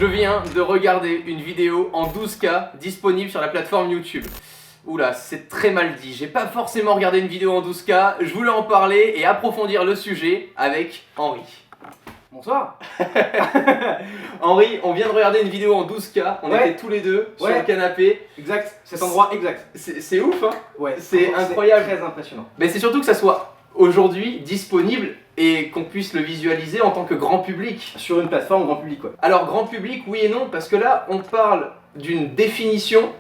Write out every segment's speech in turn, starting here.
Je viens de regarder une vidéo en 12K disponible sur la plateforme YouTube. Oula, c'est très mal dit. J'ai pas forcément regardé une vidéo en 12K. Je voulais en parler et approfondir le sujet avec Henri. Bonsoir. Henri, on vient de regarder une vidéo en 12K. On était tous les deux sur le canapé. Exact, cet endroit exact. C'est ouf, hein? Ouais, c'est incroyable. Très impressionnant. Mais c'est surtout que ça soit aujourd'hui disponible et qu'on puisse le visualiser en tant que grand public. Sur une plateforme grand public, ouais. Alors grand public, oui et non, parce que là on parle d'une définition,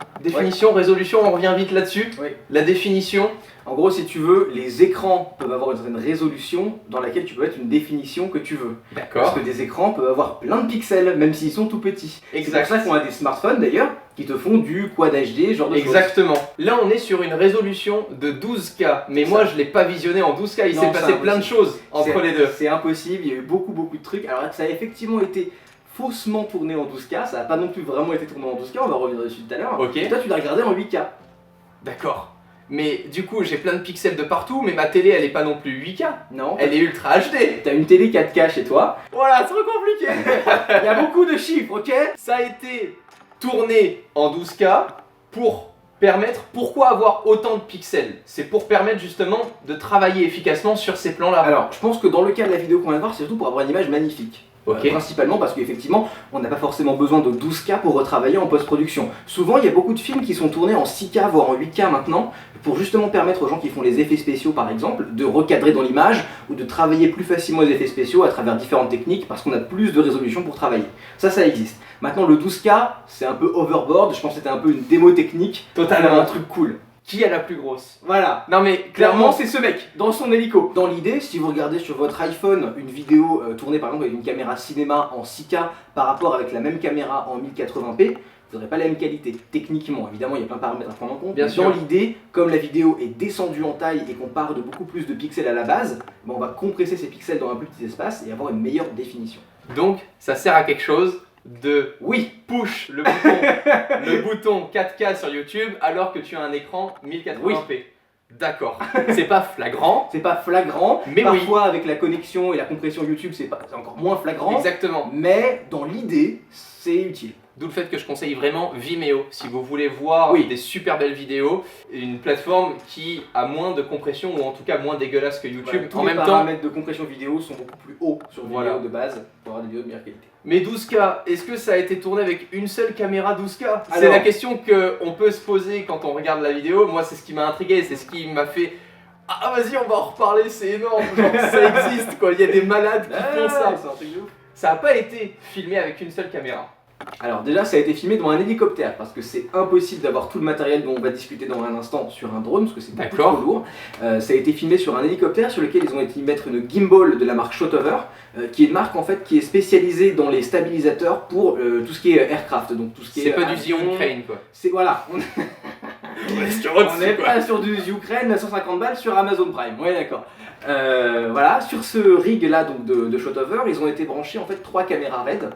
résolution, on revient vite là-dessus. Oui. La définition. En gros, si tu veux, les écrans peuvent avoir une certaine résolution dans laquelle tu peux mettre une définition que tu veux. D'accord. Parce que des écrans peuvent avoir plein de pixels, même s'ils sont tout petits. Exact. C'est pour ça qu'on a des smartphones d'ailleurs qui te font du Quad HD, genre de choses. Exactement. Là on est sur une résolution de 12K, mais moi je l'ai pas visionné en 12K, il s'est passé plein de choses entre les deux. C'est impossible, il y a eu beaucoup de trucs. Alors ça a effectivement été faussement tourné en 12K, ça n'a pas non plus vraiment été tourné en 12K, on va revenir dessus tout à l'heure. Ok. Et toi tu l'as regardé en 8K. D'accord. Mais du coup j'ai plein de pixels de partout, mais ma télé elle est pas non plus 8K. Non. Elle est ultra HD. T'as une télé 4K chez toi. Voilà, c'est trop compliqué. Il y a beaucoup de chiffres, ok? Ça a été tourné en 12K pour permettre, pourquoi avoir autant de pixels? C'est pour permettre justement de travailler efficacement sur ces plans-là. Alors, je pense que dans le cas de la vidéo qu'on vient de voir, c'est surtout pour avoir une image magnifique. Ok. Principalement parce qu'effectivement, on n'a pas forcément besoin de 12K pour retravailler en post-production. Souvent, il y a beaucoup de films qui sont tournés en 6K, voire en 8K maintenant, pour justement permettre aux gens qui font les effets spéciaux, par exemple, de recadrer dans l'image ou de travailler plus facilement les effets spéciaux à travers différentes techniques parce qu'on a plus de résolution pour travailler. Ça existe. Maintenant, le 12K, c'est un peu overboard. Je pense que c'était un peu une démo technique. Totalement. Un truc cool. Qui a la plus grosse? Voilà. Non mais clairement c'est ce mec. Dans son hélico. Dans l'idée, si vous regardez sur votre iPhone une vidéo tournée par exemple avec une caméra cinéma en 6K par rapport avec la même caméra en 1080p, vous n'aurez pas la même qualité. Techniquement, évidemment, il y a plein de paramètres à prendre en compte. Bien sûr. Dans l'idée, comme la vidéo est descendue en taille et qu'on part de beaucoup plus de pixels à la base, on va compresser ces pixels dans un plus petit espace et avoir une meilleure définition. Donc ça sert à quelque chose de push le bouton, le bouton 4K sur YouTube alors que tu as un écran 1080p. Oui. D'accord. C'est pas flagrant. C'est pas flagrant, mais parfois avec la connexion et la compression YouTube c'est encore moins flagrant. Exactement. Mais dans l'idée, c'est utile. D'où le fait que je conseille vraiment Vimeo si vous voulez voir des super belles vidéos, une plateforme qui a moins de compression ou en tout cas moins dégueulasse que YouTube. Tous les paramètres de compression vidéo sont beaucoup plus hauts sur Vimeo de base pour avoir des vidéos de meilleure qualité. Mais 12K, est-ce que ça a été tourné avec une seule caméra 12K? C'est la question qu'on peut se poser quand on regarde la vidéo. Moi c'est ce qui m'a intrigué, c'est ce qui m'a fait... Ah vas-y on va en reparler, c'est énorme, genre, ça existe quoi, il y a des malades qui font ça. Ça n'a pas été filmé avec une seule caméra. Alors déjà ça a été filmé dans un hélicoptère parce que c'est impossible d'avoir tout le matériel dont on va discuter dans un instant sur un drone parce que c'est beaucoup trop lourd. Ça a été filmé sur un hélicoptère sur lequel ils ont été mettre une gimbal de la marque Shotover qui est une marque en fait qui est spécialisée dans les stabilisateurs pour tout ce qui est aircraft, donc tout ce qui est... C'est pas du The Ukraine quoi. C'est voilà. On n'est pas sur du Ukraine à 150 balles sur Amazon Prime, ouais d'accord. Voilà, sur ce rig là donc de Shotover, ils ont été branchés en fait 3 caméras RED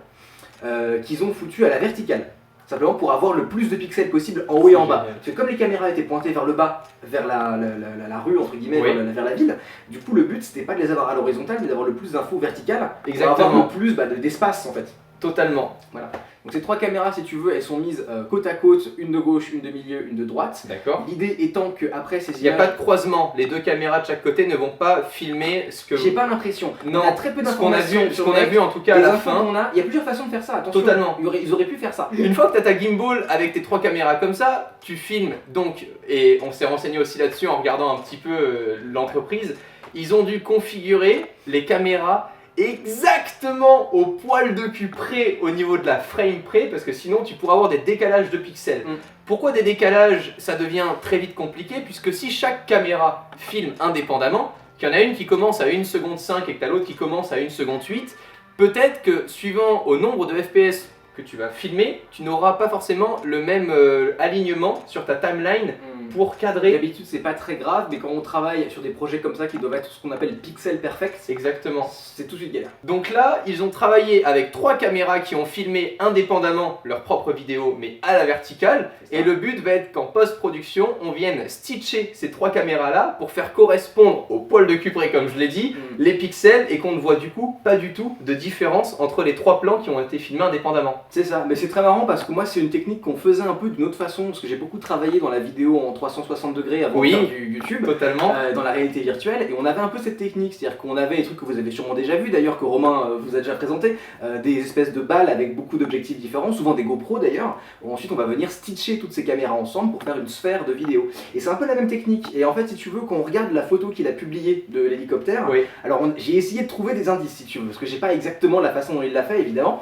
qu'ils ont foutu à la verticale. Simplement pour avoir le plus de pixels possible en haut et en bas. Parce que comme les caméras étaient pointées vers le bas, vers la rue entre guillemets, vers la ville, du coup le but c'était pas de les avoir à l'horizontale mais d'avoir le plus d'infos verticales. Exactement. Pour avoir le plus d'espace en fait. Totalement. Voilà. Donc ces 3 caméras, si tu veux, elles sont mises côte à côte, une de gauche, une de milieu, une de droite. D'accord. L'idée étant que après ces images... Il n'y a pas de croisement, les 2 caméras de chaque côté ne vont pas filmer ce que... J'ai pas l'impression. Non, on a très peu d'informations. Ce qu'on a vu en tout cas à la fin. Il y a plusieurs façons de faire ça, attention. Totalement. Ils auraient pu faire ça. Une fois que tu as ta gimbal avec tes 3 caméras comme ça, tu filmes donc, et on s'est renseigné aussi là-dessus en regardant un petit peu l'entreprise, ils ont dû configurer les caméras exactement au poil de cul près au niveau de la frame près parce que sinon tu pourras avoir des décalages de pixels. Pourquoi des décalages? Ça devient très vite compliqué puisque si chaque caméra filme indépendamment, qu'il y en a une qui commence à 1 seconde 5 et que tu as l'autre qui commence à 1 seconde 8, peut-être que suivant au nombre de FPS que tu vas filmer, tu n'auras pas forcément le même alignement sur ta timeline pour cadrer. D'habitude c'est pas très grave, mais quand on travaille sur des projets comme ça qui doivent être ce qu'on appelle pixel perfect, Exactement. c'est tout de suite galère. Donc là, ils ont travaillé avec 3 caméras qui ont filmé indépendamment leur propre vidéo, mais à la verticale. Et le but va être qu'en post-production, on vienne stitcher ces 3 caméras-là pour faire correspondre au poil de cupré, comme je l'ai dit, les pixels, et qu'on ne voit du coup pas du tout de différence entre les 3 plans qui ont été filmés indépendamment. C'est ça, mais c'est très marrant parce que moi c'est une technique qu'on faisait un peu d'une autre façon, parce que j'ai beaucoup travaillé dans la vidéo en 360 degrés avant de faire du YouTube, totalement. Dans la réalité virtuelle, et on avait un peu cette technique, c'est-à-dire qu'on avait des trucs que vous avez sûrement déjà vu d'ailleurs, que Romain vous a déjà présenté, des espèces de balles avec beaucoup d'objectifs différents, souvent des GoPro d'ailleurs, où ensuite on va venir stitcher toutes ces caméras ensemble pour faire une sphère de vidéo. Et c'est un peu la même technique, et en fait si tu veux, quand on regarde la photo qu'il a publiée de l'hélicoptère, alors j'ai essayé de trouver des indices si tu veux, parce que j'ai pas exactement la façon dont il l'a fait évidemment,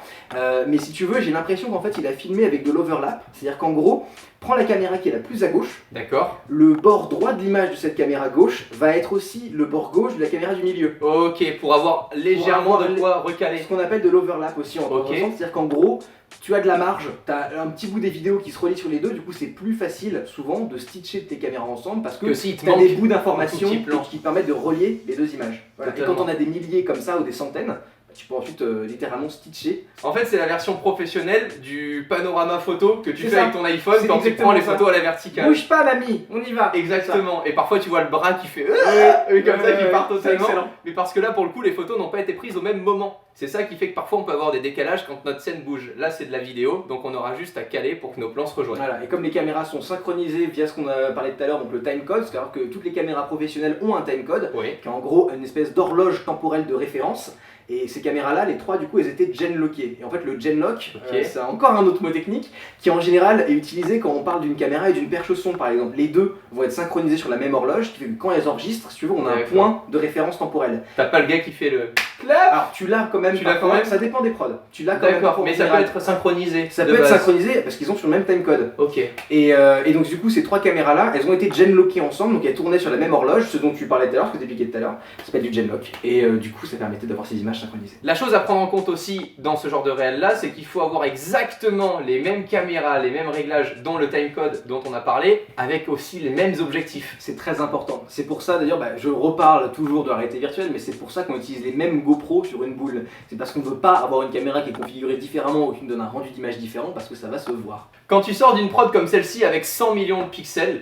mais si tu veux, j'ai l'impression qu'en fait il a filmé avec de l'overlap, c'est-à-dire qu'en gros, prends la caméra qui est la plus à gauche, d'accord, le bord droit de l'image de cette caméra gauche va être aussi le bord gauche de la caméra du milieu. Ok, pour avoir légèrement de quoi recaler. Ce qu'on appelle de l'overlap aussi en sens, c'est-à-dire qu'en gros, tu as de la marge, tu as un petit bout des vidéos qui se relient sur les deux, du coup c'est plus facile souvent de stitcher tes caméras ensemble parce que si tu as des bouts d'informations qui te permettent de relier les deux images. Voilà. Et quand on a des milliers comme ça ou des centaines, tu peux ensuite littéralement stitcher. En fait, c'est la version professionnelle du panorama photo que tu fais avec ton iPhone quand tu prends les photos à la verticale. Bouge pas, mamie, on y va. Exactement. Et parfois, tu vois le bras qui fait comme ça, qui part totalement. Mais parce que là, pour le coup, les photos n'ont pas été prises au même moment. C'est ça qui fait que parfois, on peut avoir des décalages quand notre scène bouge. Là, c'est de la vidéo, donc on aura juste à caler pour que nos plans se rejoignent. Voilà. Et comme les caméras sont synchronisées via ce qu'on a parlé tout à l'heure, donc le timecode, c'est-à-dire que toutes les caméras professionnelles ont un timecode, qui est en gros une espèce d'horloge temporelle de référence. Et ces caméras-là, les 3 du coup, elles étaient gen-lockées. Et en fait, le gen-lock, c'est encore un autre mot technique qui en général est utilisé quand on parle d'une caméra et d'une perche son par exemple. Les deux vont être synchronisés sur la même horloge, qui fait que quand elles enregistrent, si tu veux, on a un point de référence temporelle. T'as pas le gars qui fait le clap. Alors tu l'as quand même, ça dépend des prods. Tu l'as quand même. Mais ça peut être synchronisé. Ça peut être synchronisé parce qu'ils ont sur le même timecode. Ok. Et donc du coup, ces 3 caméras-là, elles ont été gen-lockées ensemble, donc elles tournaient sur la même horloge, ce dont tu parlais tout à l'heure, ce que tu expliqué tout à l'heure. Ça s'appelle du gen-lock. Et du coup, ça permettait d'avoir ces images synchronisées. La chose à prendre en compte aussi dans ce genre de réel là, c'est qu'il faut avoir exactement les mêmes caméras, les mêmes réglages, dont le timecode dont on a parlé, avec aussi les mêmes objectifs. C'est très important. C'est pour ça d'ailleurs, je reparle toujours de la réalité virtuelle, mais c'est pour ça qu'on utilise les mêmes GoPro sur une boule. C'est parce qu'on ne veut pas avoir une caméra qui est configurée différemment ou qui nous donne un rendu d'image différent, parce que ça va se voir. Quand tu sors d'une prod comme celle-ci avec 100 millions de pixels,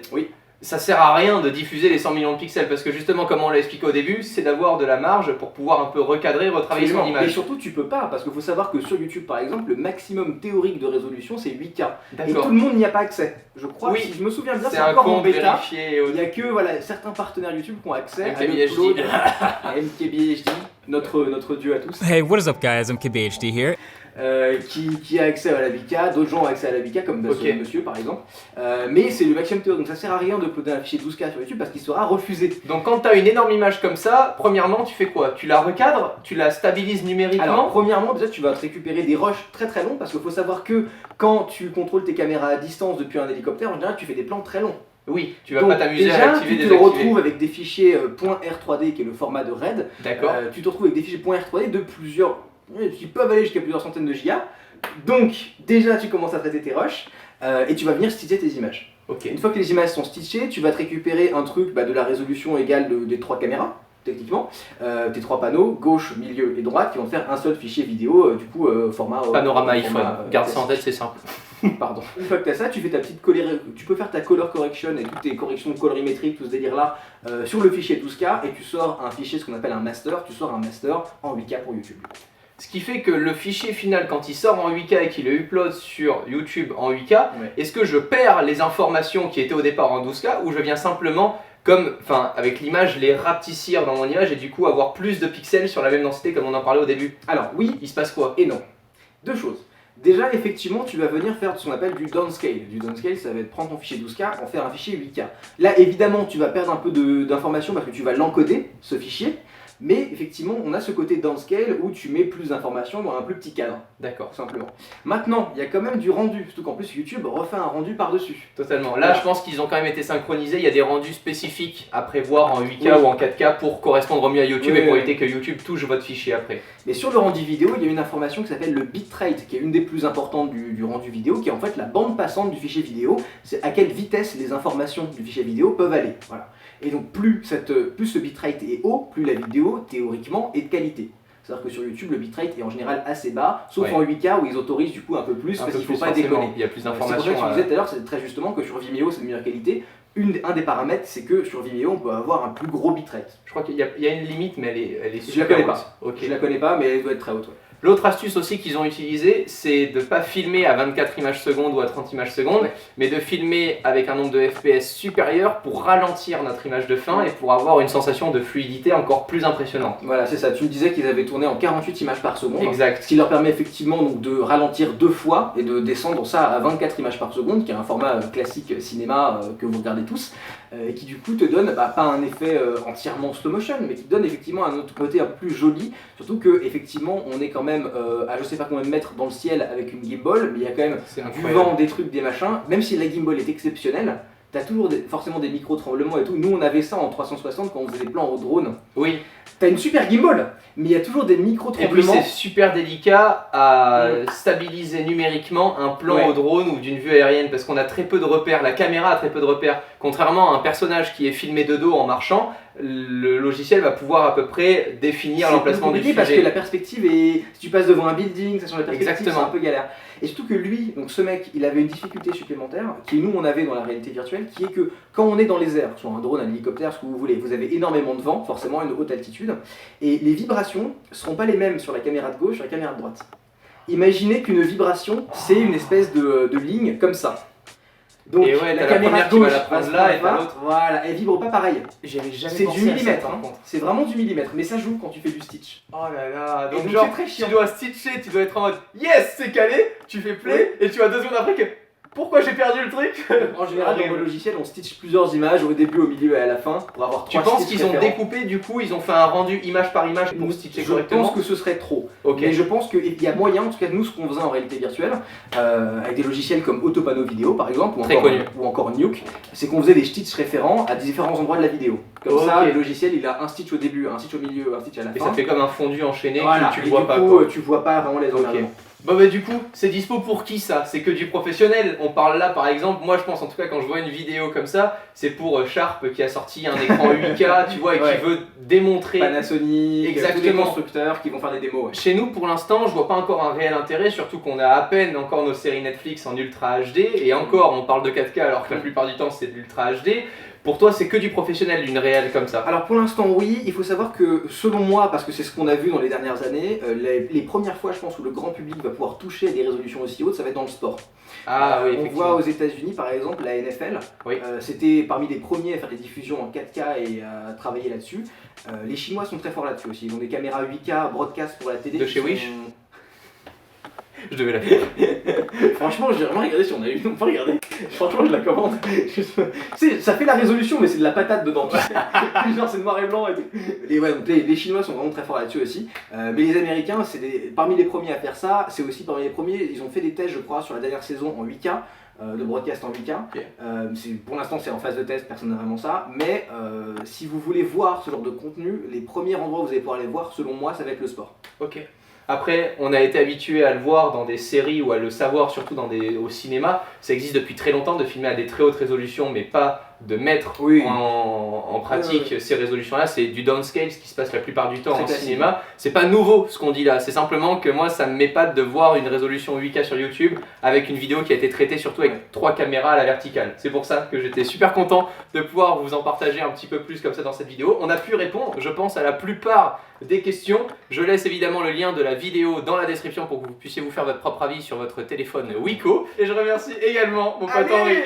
ça sert à rien de diffuser les 100 millions de pixels parce que justement, comme on l'a expliqué au début, c'est d'avoir de la marge pour pouvoir un peu recadrer, retravailler son image. Et surtout, tu peux pas, parce qu'il faut savoir que sur YouTube par exemple, le maximum théorique de résolution c'est 8K. Et tout le monde n'y a pas accès. Je crois, si je me souviens bien, c'est encore en bêta. Il n'y a que certains partenariats YouTube qui ont accès à MKBHD, notre dieu à tous. Hey, what is up guys, MKBHD here. Qui a accès à la 8K, d'autres gens ont accès à la 8K comme ce monsieur par exemple, mais c'est le maximum théorique, donc ça sert à rien de uploader un fichier 12K sur YouTube parce qu'il sera refusé. Donc quand tu as une énorme image comme ça, premièrement tu fais quoi? Tu la recadres, tu la stabilises numériquement? Alors premièrement déjà tu vas te récupérer des rushs très très longs parce qu'il faut savoir que quand tu contrôles tes caméras à distance depuis un hélicoptère, en général tu fais des plans très longs. Oui, tu vas pas t'amuser à activer, tu te retrouves avec des fichiers .r3d qui est le format de RAID. D'accord. Tu te retrouves avec des fichiers .r3d de plusieurs, qui peuvent aller jusqu'à plusieurs centaines de gigas. Donc déjà tu commences à traiter tes rushs et tu vas venir stitcher tes images. Une fois que les images sont stitchées, tu vas te récupérer un truc de la résolution égale des 3 caméras. Techniquement, tes 3 panneaux, gauche, milieu et droite, qui vont faire un seul fichier vidéo, du coup, format... Panorama iPhone, garde ça en tête, c'est simple. Pardon. Une fois que tu as ça, tu fais ta petite tu peux faire ta color correction et toutes tes corrections colorimétriques, tout ce délire là, sur le fichier 12K, et tu sors un fichier, ce qu'on appelle un master, tu sors un master en 8K pour YouTube. Ce qui fait que le fichier final, quand il sort en 8K et qu'il le upload sur YouTube en 8K, est-ce que je perds les informations qui étaient au départ en 12K ou je viens simplement, avec l'image, les rapetissir dans mon image et du coup avoir plus de pixels sur la même densité comme on en parlait au début? Alors oui, il se passe quoi? Et non. Deux choses. Déjà, effectivement, tu vas venir faire ce qu'on appelle du downscale. Du downscale, ça va être prendre ton fichier 12K, en faire un fichier 8K. Là, évidemment, tu vas perdre un peu d'informations parce que tu vas l'encoder, ce fichier. Mais effectivement, on a ce côté downscale où tu mets plus d'informations dans un plus petit cadre. D'accord. Tout simplement. Maintenant, il y a quand même du rendu, surtout qu'en plus YouTube refait un rendu par-dessus. Totalement. Là, je pense qu'ils ont quand même été synchronisés. Il y a des rendus spécifiques à prévoir en 8K ou en 4K pour correspondre au mieux à YouTube et pour éviter que YouTube touche votre fichier après. Mais sur le rendu vidéo, il y a une information qui s'appelle le bitrate, qui est une des plus importantes du rendu vidéo, qui est en fait la bande passante du fichier vidéo. C'est à quelle vitesse les informations du fichier vidéo peuvent aller. Voilà. Et donc plus ce bitrate est haut, plus la vidéo théoriquement est de qualité. C'est-à-dire que sur YouTube, le bitrate est en général assez bas, sauf en 8K où ils autorisent du coup un peu plus, parce qu'il ne faut pas déconner. Il y a plus C'est d'informations. pour ça que tu disais tout à l'heure, c'est très justement que sur Vimeo c'est de meilleure qualité. Un des paramètres, c'est que sur Vimeo, on peut avoir un plus gros bitrate. Je crois qu'il y a une limite, mais elle est Je la connais pas. Okay. Je la connais pas, mais elle doit être très haute. Ouais. L'autre astuce aussi qu'ils ont utilisée, c'est de ne pas filmer à 24 images secondes ou à 30 images secondes, mais de filmer avec un nombre de FPS supérieur pour ralentir notre image de fin et pour avoir une sensation de fluidité encore plus impressionnante. Voilà, c'est ça. Tu me disais qu'ils avaient tourné en 48 images par seconde. Exact. Ce qui leur permet effectivement donc, de ralentir 2 fois et de descendre ça à 24 images par seconde, qui est un format classique cinéma que vous regardez tous, et qui du coup te donne pas un effet entièrement slow motion, mais qui donne effectivement un autre côté un peu plus joli, surtout que effectivement on est quand même à je sais pas combien de mètres dans le ciel avec une gimbal, mais il y a quand même du vent, des trucs, des machins. Même si la gimbal est exceptionnelle, t'as toujours forcément des micro-tremblements et tout. Nous on avait ça en 360 quand on faisait des plans au drone. Oui. T'as une super gimbal, mais il y a toujours des micro-tremblements. Et puis c'est super délicat à stabiliser numériquement un plan au drone ou d'une vue aérienne parce qu'on a très peu de repères, la caméra a très peu de repères. Contrairement à un personnage qui est filmé de dos en marchant, le logiciel va pouvoir à peu près définir l'emplacement du sujet. Parce que la perspective est... Si tu passes devant un building, ça change la perspective, c'est un peu galère. Et surtout que lui, donc ce mec, il avait une difficulté supplémentaire, qui nous on avait dans la réalité virtuelle, qui est que quand on est dans les airs, soit un drone, un hélicoptère, ce que vous voulez, vous avez énormément de vent, forcément une haute altitude, et les vibrations ne seront pas les mêmes sur la caméra de gauche et sur la caméra de droite. Imaginez qu'une vibration, c'est une espèce de ligne comme ça. Donc la caméra de gauche va la prendre là et pas l'autre. Voilà, elle vibre pas pareil. J'avais jamais c'est pensé du à millimètre, ça, hein. C'est vraiment du millimètre, mais ça joue quand tu fais du stitch. Oh là là, donc donc genre très chiant. tu dois stitcher, tu dois être en mode yes c'est calé, tu fais play et tu as 2 secondes après que pourquoi j'ai perdu le truc. En général dans le logiciel on stitch plusieurs images au début, au milieu et à la fin pour avoir 3 Tu penses qu'ils ont découpé du coup, ils ont fait un rendu image par image pour stitcher correctement? Je pense que ce serait trop. Okay. Mais je pense qu'il y a moyen, en tout cas nous ce qu'on faisait en réalité virtuelle, avec des logiciels comme Autopano Vidéo par exemple, ou encore Nuke, c'est qu'on faisait des stitches référents à différents endroits de la vidéo. Comme ça, le logiciel il a un stitch au début, un stitch au milieu, un stitch à la fin. Et ça fait comme un fondu enchaîné, voilà. tu le vois pas. Tu vois pas vraiment les emmerdements. Bon bah du coup, c'est dispo pour qui ça? C'est que du professionnel. On parle là par exemple, moi je pense en tout cas quand je vois une vidéo comme ça, c'est pour Sharp qui a sorti un écran 8K, tu vois, et qui veut démontrer... Panasonic, tous les constructeurs qui vont faire des démos. Chez nous pour l'instant, je vois pas encore un réel intérêt, surtout qu'on a à peine encore nos séries Netflix en Ultra HD, et encore on parle de 4K alors que la plupart du temps c'est de l'Ultra HD. Pour toi, c'est que du professionnel, d'une réelle comme ça? Alors pour l'instant, oui. Il faut savoir que, selon moi, parce que c'est ce qu'on a vu dans les dernières années, les premières fois, je pense, où le grand public va pouvoir toucher à des résolutions aussi hautes, ça va être dans le sport. Ah oui, on voit aux États-Unis, par exemple, la NFL. Oui. C'était parmi les premiers à faire des diffusions en 4K et à travailler là-dessus. Les Chinois sont très forts là-dessus aussi. Ils ont des caméras 8K broadcast pour la télé. De chez Wish. Je devais la faire. Franchement, j'ai vraiment regardé si on a eu. On peut regarder. Franchement, je la commande. Ça fait la résolution, mais c'est de la patate dedans. Genre, c'est noir et blanc et tout. Et ouais, donc les Chinois sont vraiment très forts là-dessus aussi. Mais les Américains, c'est parmi les premiers à faire ça. C'est aussi parmi les premiers. Ils ont fait des tests, je crois, sur la dernière saison en 8K. De broadcast en 8K. Okay. Pour l'instant c'est en phase de test, personne n'a vraiment ça, mais si vous voulez voir ce genre de contenu, les premiers endroits où vous allez pouvoir les voir, selon moi, ça va être le sport. Ok. Après, on a été habitué à le voir dans des séries ou à le savoir surtout au cinéma. Ça existe depuis très longtemps de filmer à des très hautes résolutions, mais pas de mettre en pratique ces résolutions-là. C'est du downscale, ce qui se passe la plupart du temps en cinéma. C'est pas nouveau ce qu'on dit là, c'est simplement que moi ça me m'épate de voir une résolution 8K sur YouTube avec une vidéo qui a été traitée surtout avec 3 caméras à la verticale. C'est pour ça que j'étais super content de pouvoir vous en partager un petit peu plus comme ça dans cette vidéo. On a pu répondre, je pense, à la plupart des questions. Je laisse évidemment le lien de la vidéo dans la description pour que vous puissiez vous faire votre propre avis sur votre téléphone Wiko. Et je remercie également mon pote Henri.